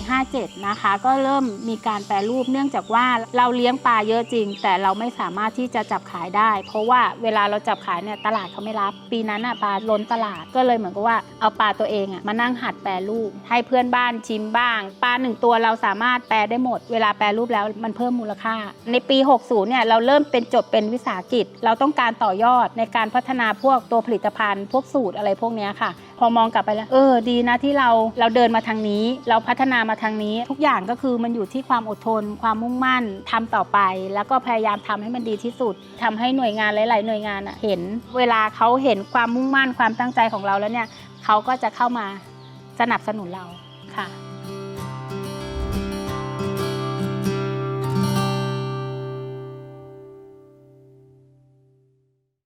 57นะคะก็เริ่มมีการแปรรูปเนื่องจากว่าเราเลี้ยงปลาเยอะจริงแต่เราไม่สามารถที่จะจับขายได้เพราะว่าเวลาเราจับขายเนี่ยตลาดเขาไม่รับปีนั้นปลาล้นตลาดก็เลยเหมือนกับว่าเอาปลาตัวเองมานั่งหัดแปรรูปให้เพื่อนบ้านชิมบ้างปลา1ตัวเราสามารถแปรได้หมดเวลาแปรรูปแล้วมันเพิ่มมูลค่าในปี60เนี่ยเราเริ่มเป็นจบเป็นวิสาหกิจเราต้องการต่อยอดในการพัฒนาพวกตัวผลิตภัณฑ์พวกสูตรอะไรพวกนี้ค่ะพอมองกลับไปแล้วดีนะที่เราเดินมาทางนี้เราพัฒนามาทางนี้ทุกอย่างก็คือมันอยู่ที่ความอดทนความมุ่งมั่นทำต่อไปแล้วก็พยายามทำให้มันดีที่สุดทำให้หน่วยงานหลายๆหน่วยงานเห็นเวลาเขาเห็นความมุ่งมั่นความตั้งใจของเราแล้วเนี่ยเขาก็จะเข้ามาสนับสนุนเราค่ะ